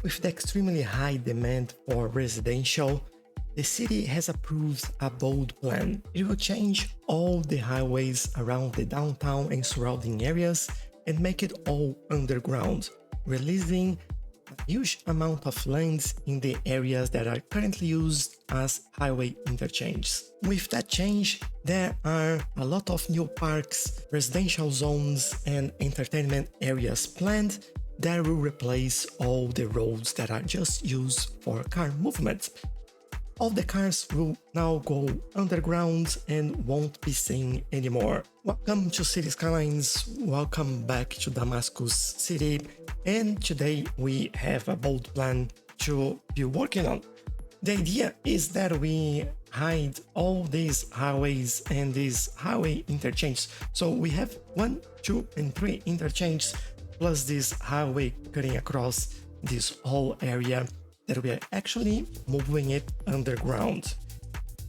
With the extremely high demand for residential, the city has approved a bold plan. It will change all the highways around the downtown and surrounding areas and make it all underground, releasing a huge amount of land in the areas that are currently used as highway interchanges. With that change, there are a lot of new parks, residential zones, and entertainment areas planned that will replace all the roads that are just used for car movement. All the cars will now go underground and won't be seen anymore. Welcome to Cities Skylines, welcome back to Damascus City, and today we have a bold plan to be working on. The idea is that we hide all these highways and these highway interchanges. So we have 1, 2, and 3 interchanges plus this highway cutting across this whole area that we are actually moving it underground.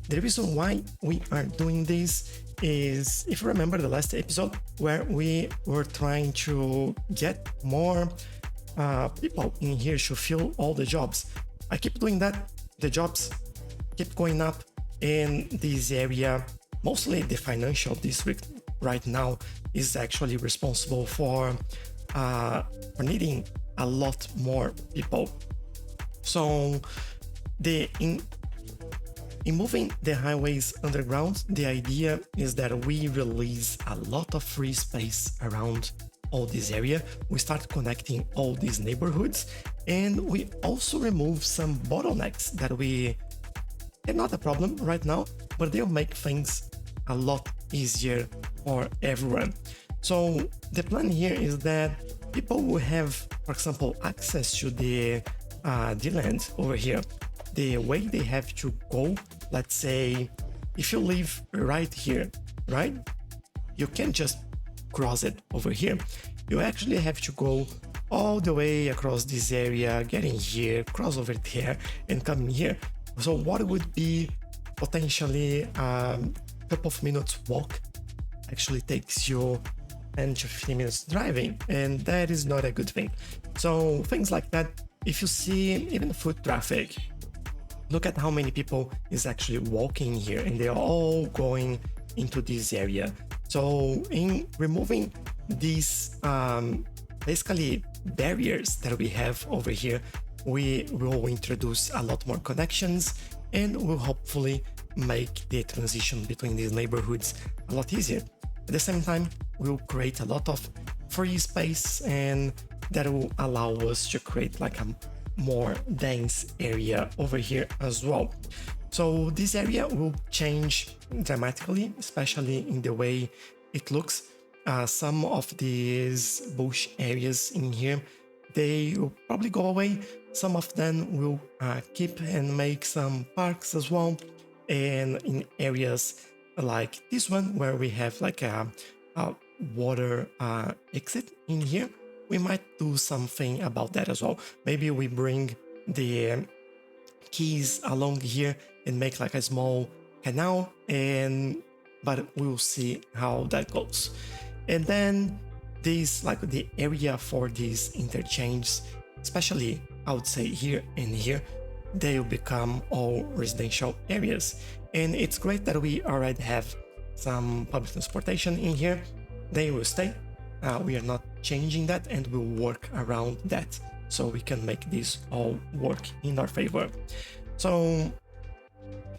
The reason why we are doing this is, if you remember the last episode where we were trying to get more people in here to fill all the jobs. I keep doing that, the jobs keep going up in this area. Mostly the financial district right now is actually responsible for needing a lot more people. So in moving the highways underground, the idea is that we release a lot of free space around all this area. We start connecting all these neighborhoods, and we also remove some bottlenecks that they're not a problem right now, but they'll make things a lot easier for everyone. So the plan here is that people will have, for example, access to the land over here. The way they have to go, let's say, if you live right here, right? You can't just cross it over here. You actually have to go all the way across this area, get in here, cross over there, and come in here. So what would be potentially a couple of minutes walk actually takes you 10 to 15 minutes driving, and that is not a good thing. So things like that, if you see even foot traffic, look at how many people is actually walking here, and they're all going into this area. So in removing these basically barriers that we have over here, we will introduce a lot more connections and will hopefully make the transition between these neighborhoods a lot easier. At the same time, we'll create a lot of free space, and that will allow us to create like a more dense area over here as well. So this area will change dramatically, especially in the way it looks. Some of these bush areas in here, they will probably go away. Some of them will keep and make some parks as well. And in areas like this one, where we have like a water exit in here, we might do something about that as well. Maybe we bring the keys along here and make like a small canal, but we'll see how that goes. And then this, like the area for these interchanges, especially I would say here and here, they will become all residential areas. And it's great that we already have some public transportation in here. They will stay. We are not changing that, and we'll work around that so we can make this all work in our favor. So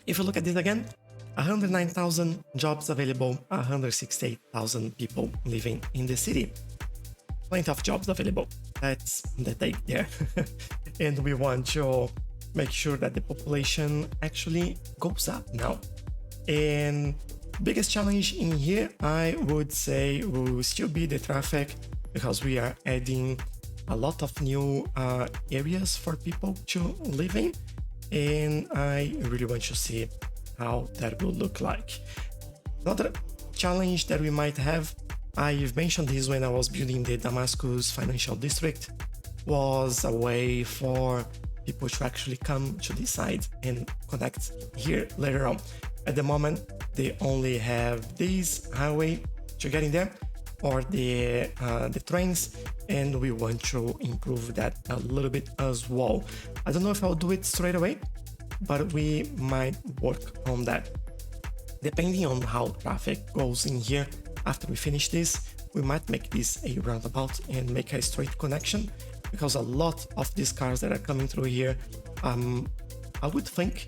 if you look at this again, 109,000 jobs available, 168,000 people living in the city. Plenty of jobs available. That's the take there. And we want to make sure that the population actually goes up now. And biggest challenge in here, I would say, will still be the traffic, because we are adding a lot of new areas for people to live in, and I really want to see how that will look like. Another challenge that we might have, I've mentioned this when I was building the Damascus financial district, was a way for people to actually come to this side and connect here later on. At the moment, they only have this highway to get in there, or the trains, and we want to improve that a little bit as well. I don't know if I'll do it straight away, but we might work on that. Depending on how traffic goes in here after we finish this, we might make this a roundabout and make a straight connection, because a lot of these cars that are coming through here, I would think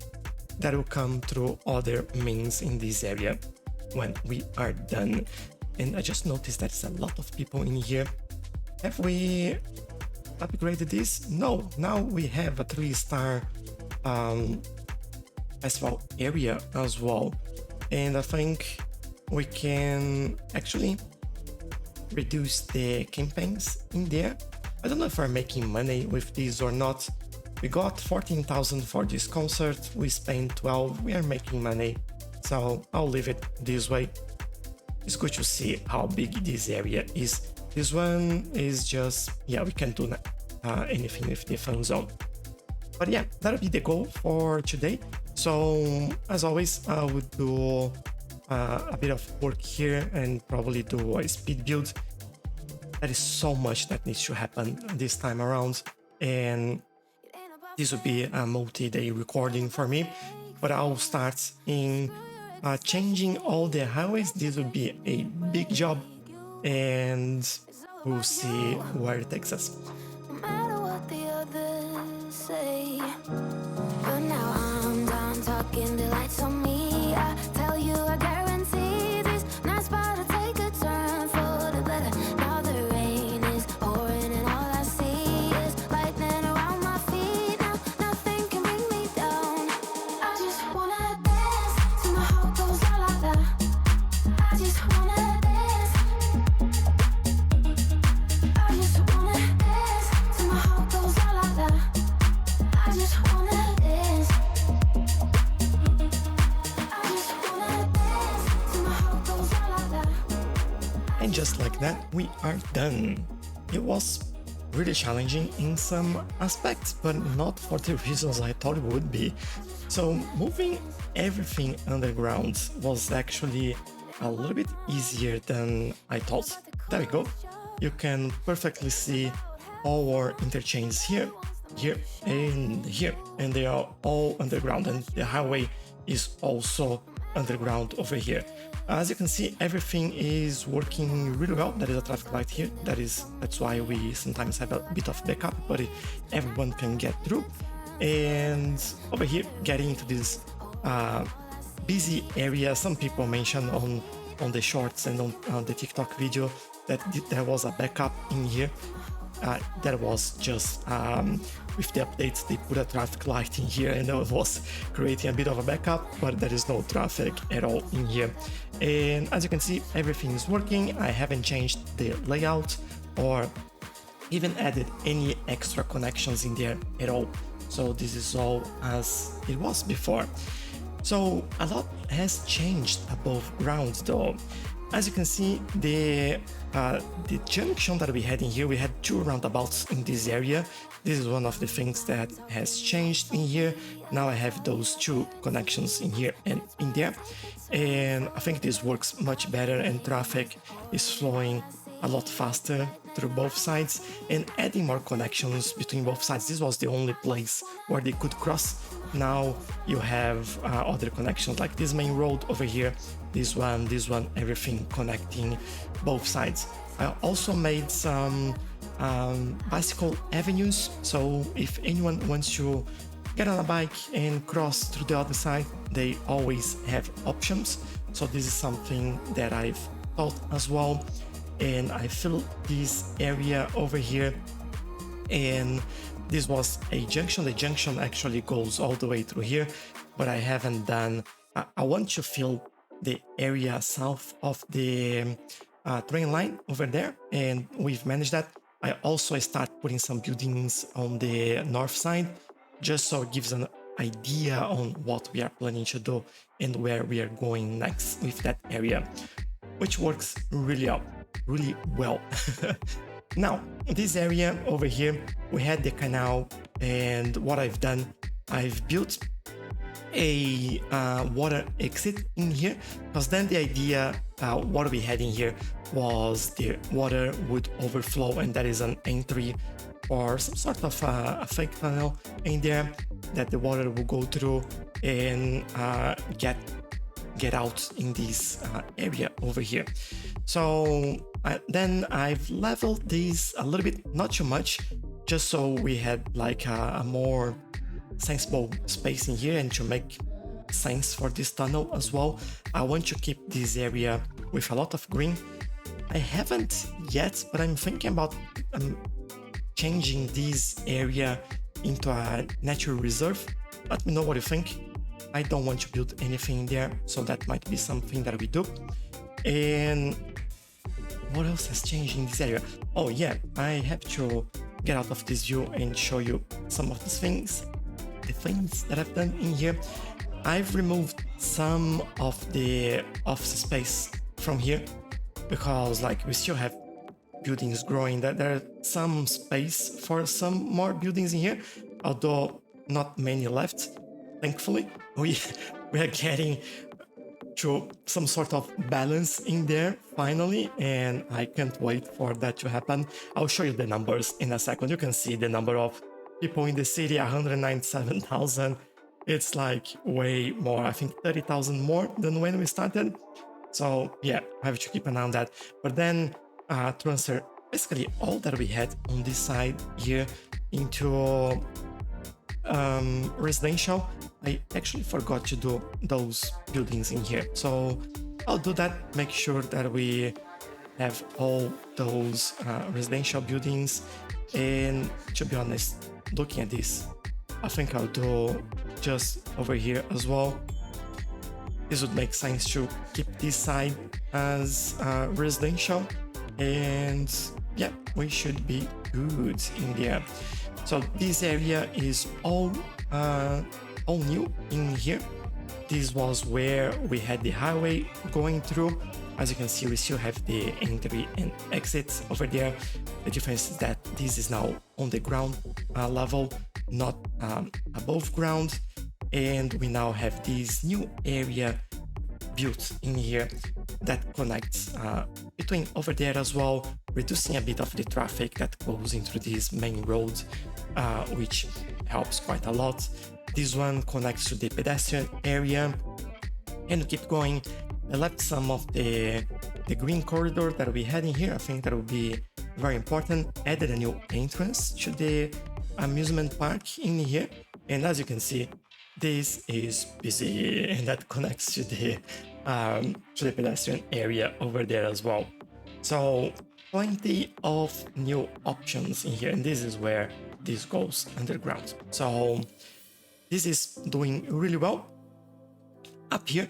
that will come through other means in this area when we are done. And I just noticed there's a lot of people in here. Have we upgraded this? No, now we have a 3-star festival area as well. And I think we can actually reduce the campaigns in there. I don't know if we're making money with this or not. We got 14,000 for this concert, we spent 12, we are making money, so I'll leave it this way. It's good to see how big this area is. This one is just, yeah, we can't do anything with the fun zone. But yeah, that'll be the goal for today. So as always, I would do a bit of work here and probably do a speed build. There is so much that needs to happen this time around, and this will be a multi-day recording for me, but I'll start in changing all the highways. This will be a big job, and we'll see where it takes us. No matter what the others say, but now I'm done talking, the lights on me. I tell you, I guarantee this night's about to take a turn for the better. Now the rain is pouring and all I see is lightning around my feet. Now nothing can bring me down. I just wanna dance till my heart goes la la la. I just wanna dance. I just wanna dance till my heart goes la la la. I just wanna dance. I just wanna dance till my heart goes la la la. And just like that, we are done. It was really challenging in some aspects, but not for the reasons I thought it would be. So moving everything underground was actually a little bit easier than I thought. There we go. You can perfectly see all our interchanges here, here, and here, and they are all underground, and the highway is also underground over here. As you can see, everything is working really well. There is a traffic light here. That's why we sometimes have a bit of backup, but everyone can get through. And over here, getting into this busy area, some people mentioned on the shorts and on the TikTok video that there was a backup in here. That was just with the updates, they put a traffic light in here, and that was creating a bit of a backup, but there is no traffic at all in here. And as you can see, everything is working. I haven't changed the layout or even added any extra connections in there at all. So this is all as it was before. So a lot has changed above ground though. As you can see, the junction that we had in here, we had 2 roundabouts in this area. This is one of the things that has changed in here. Now I have those 2 connections in here and in there. And I think this works much better, and traffic is flowing a lot faster through both sides, and adding more connections between both sides. This was the only place where they could cross. Now you have other connections like this main road over here, this one, everything connecting both sides. I also made some bicycle avenues, so if anyone wants to get on a bike and cross through the other side, they always have options. So this is something that I've thought as well. And I filled this area over here, and this was a junction. The junction actually goes all the way through here, but I haven't done. I want to fill the area south of the train line over there, and we've managed that. I also start putting some buildings on the north side, just so it gives an idea on what we are planning to do and where we are going next with that area, which works really well. Now, this area over here, we had the canal, and what I've done, I've built a water exit in here, because then the idea what we had in here was the water would overflow, and that is an entry or some sort of a fake tunnel in there that the water will go through and get out in this area over here. So then I've leveled these a little bit, not too much, just so we had like a more sensible space in here and to make sense for this tunnel as well. I want to keep this area with a lot of green. I haven't yet, but I'm thinking about changing this area into a natural reserve. Let me know what you think. I don't want to build anything there, so that might be something that we do. And what else has changed in this area? Oh yeah, I have to get out of this view and show you some of these things. The things that I've done in here. I've removed some of the office space from here because like we still have buildings growing, that there are some space for some more buildings in here, although not many left. Thankfully, we are getting to some sort of balance in there finally, and I can't wait for that to happen. I'll show you the numbers in a second. You can see the number of people in the city, 197,000. It's like way more, I think 30,000 more than when we started. So yeah, I have to keep an eye on that. But then transfer basically all that we had on this side here into residential. I actually forgot to do those buildings in here, so I'll do that, make sure that we have all those residential buildings. And to be honest, looking at this, I think I'll do just over here as well. This would make sense to keep this side as residential, and yeah, we should be good in there. So this area is all new in here. This was where we had the highway going through. As you can see, we still have the entry and exits over there. The difference is that this is now on the ground level, not above ground. And we now have this new area built in here that connects between over there as well, reducing a bit of the traffic that goes into this main road, which helps quite a lot. This one connects to the pedestrian area, and keep going. I left some of the green corridor that we had in here. I think that would be very important. Added a new entrance to the amusement park in here, and as you can see, this is busy, and that connects to the pedestrian area over there as well. So plenty of new options in here, and this is where this goes underground. So this is doing really well. Up here,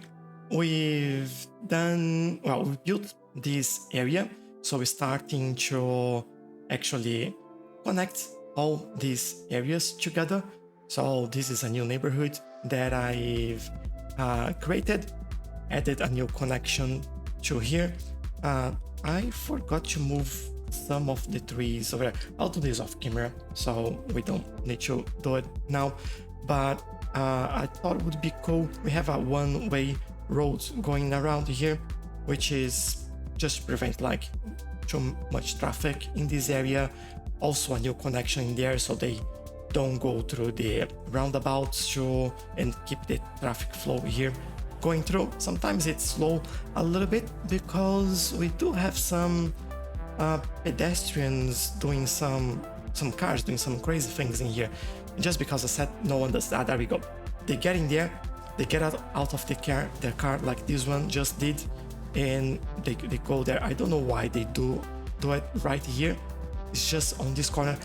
we've built this area, so we're starting to actually connect all these areas together. So this is a new neighborhood that I've created, added a new connection to here. I forgot to move some of the trees over there. I'll do this off camera, so we don't need to do it now. But I thought it would be cool. We have a one-way road going around here, which is just to prevent like too much traffic in this area. Also a new connection in there, so they don't go through the roundabouts and keep the traffic flow here going through. Sometimes it's slow a little bit because we do have some pedestrians doing some cars doing some crazy things in here. Just because I said no one does that. There we go. They get in there, they get out of their car like this one just did, and they go there. I don't know why they do it right here. It's just on this corner.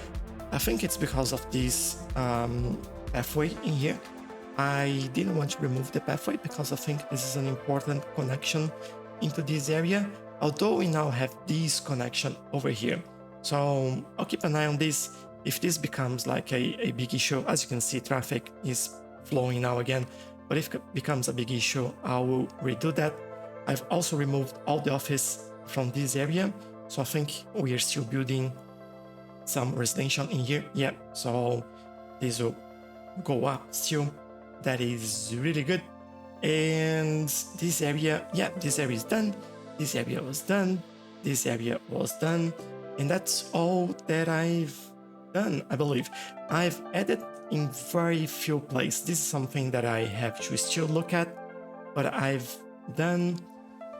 I think it's because of this pathway in here. I didn't want to remove the pathway because I think this is an important connection into this area, although we now have this connection over here. So I'll keep an eye on this. If this becomes like a big issue, as you can see, traffic is flowing now again, but if it becomes a big issue, I will redo that. I've also removed all the office from this area, so I think we are still building some residential in here. Yeah, so this will go up still. that is really good. And this area, yeah, this area is done. This area was done. This area was done. And that's all that I've done, I believe. I've added in very few places. This is something that I have to still look at, but I've done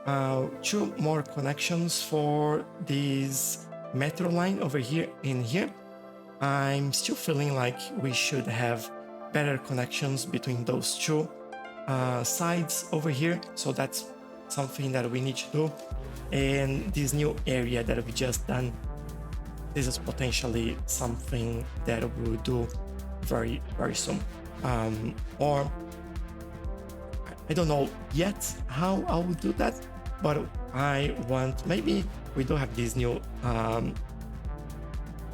2 more connections for this metro line over here and here. I'm still feeling like we should have better connections between those 2 sides over here, so that's something that we need to do. And this new area that we just done, this is potentially something that we'll do very, very soon. Or I don't know yet how I will do that, but I want, maybe we do have this new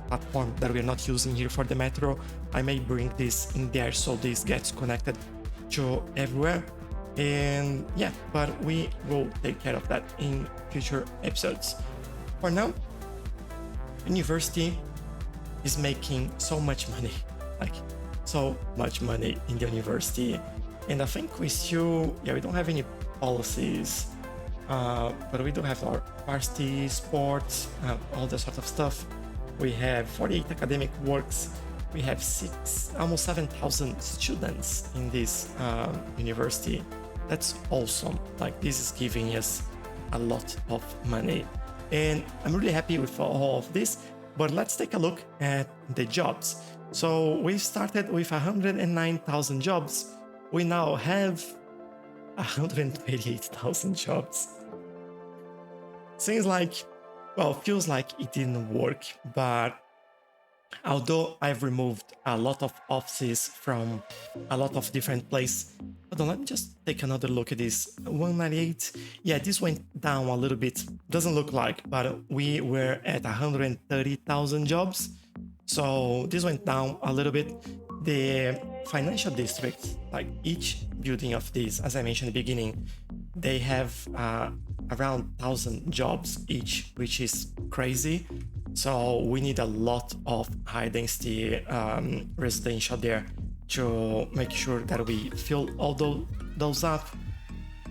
platform that we're not using here for the metro. I may bring this in there so this gets connected to everywhere. And yeah, but we will take care of that in future episodes. For now, university is making so much money, like so much money in the university. And I think we still, we don't have any policies, but we do have our varsity sports, all that sort of stuff. We have 48 academic works. We have almost 7,000 students in this university. That's awesome. Like, this is giving us a lot of money. And I'm really happy with all of this, but let's take a look at the jobs. So we started with 109,000 jobs. We now have 128,000 jobs. Seems like, well, feels like it didn't work, but although I've removed a lot of offices from a lot of different places. Hold on, let me just take another look at this. 198. Yeah, this went down a little bit. Doesn't look like, but we were at 130,000 jobs. So this went down a little bit. The financial districts, like each building of these, as I mentioned at the beginning, they have around 1,000 jobs each, which is crazy. So we need a lot of high density residential there to make sure that we fill all those up.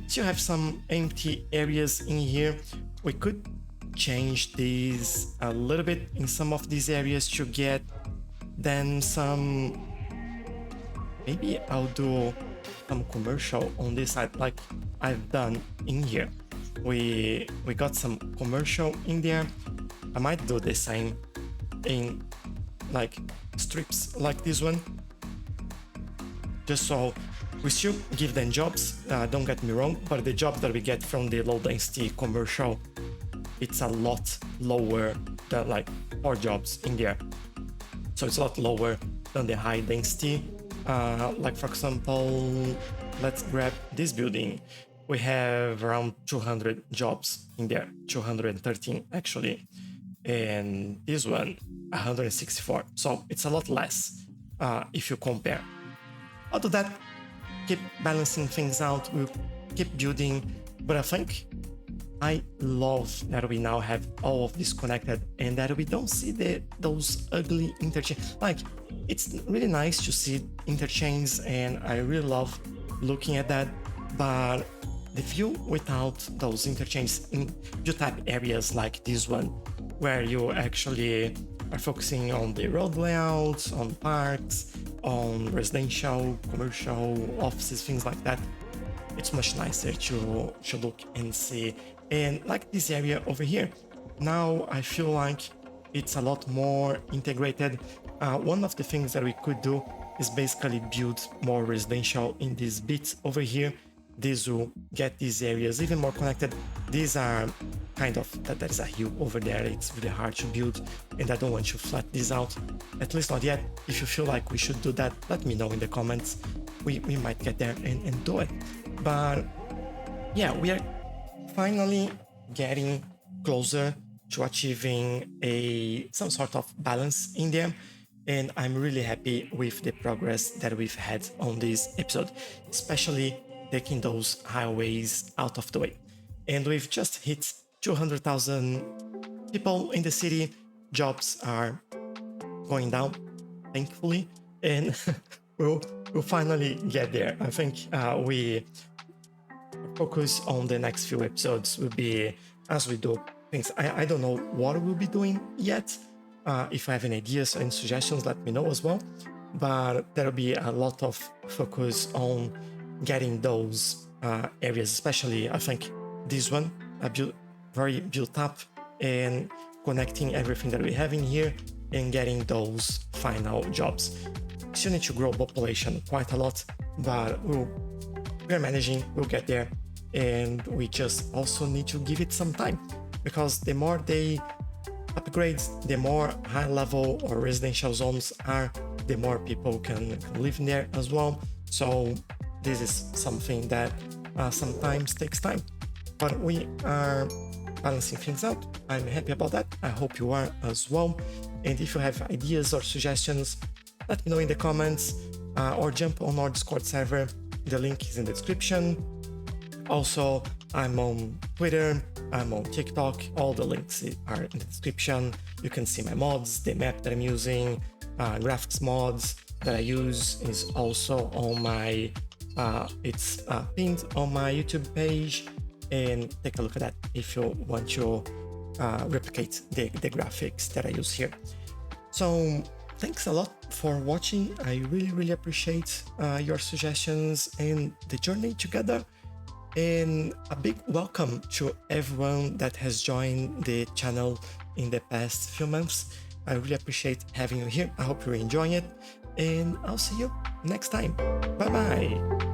Still have some empty areas in here. We could change these a little bit in some of these areas to get then some. Maybe I'll do some commercial on this side, like I've done in here. We got some commercial in there. I might do the same in like strips like this one, just so we still give them jobs, don't get me wrong, but the jobs that we get from the low density commercial, it's a lot lower than like 4 jobs in there. So it's a lot lower than the high density. Like for example, let's grab this building. We have around 200 jobs in there, 213 actually. And this one, 164. So it's a lot less if you compare. Out of that, keep balancing things out, we'll keep building. But I think I love that we now have all of this connected and that we don't see those ugly interchange. Like, it's really nice to see interchanges and I really love looking at that. But the view without those interchanges in you type areas like this one, where you actually are focusing on the road layouts, on parks, on residential, commercial, offices, things like that, it's much nicer to look and see. And like this area over here, now I feel like it's a lot more integrated. One of the things that we could do is basically build more residential in this bit over here. This will get these areas even more connected. These are kind of, that is a hill over there. It's really hard to build and I don't want to flat this out, at least not yet. If you feel like we should do that, let me know in the comments. We might get there and do it. But yeah, we are finally getting closer to achieving some sort of balance in there. And I'm really happy with the progress that we've had on this episode, especially taking those highways out of the way. And we've just hit 200,000 people in the city. Jobs are going down, thankfully, and we'll we'll finally get there. I think we focus on the next few episodes will be as we do things. I don't know what we'll be doing yet. If I have any ideas and suggestions, let me know as well. But there'll be a lot of focus on getting those areas, especially I think this one, very built up, and connecting everything that we have in here and getting those final jobs. Still need to grow population quite a lot, but we're managing, we'll get there. And we just also need to give it some time, because the more they upgrade, the more high level or residential zones are, the more people can live in there as well. So this is something that sometimes takes time, but we are balancing things out. I'm happy about that. I hope you are as well. And if you have ideas or suggestions, let me know in the comments, or jump on our Discord server. The link is in the description. Also, I'm on Twitter, I'm on TikTok, all the links are in the description. You can see my mods, the map that I'm using, graphics mods that I use is also on my, it's pinned on my YouTube page, and take a look at that if you want to replicate the graphics that I use here. So thanks a lot for watching. I really appreciate your suggestions and the journey together. And a big welcome to everyone that has joined the channel in the past few months. I really appreciate having you here. I hope you're enjoying it, and I'll see you next time. Bye bye.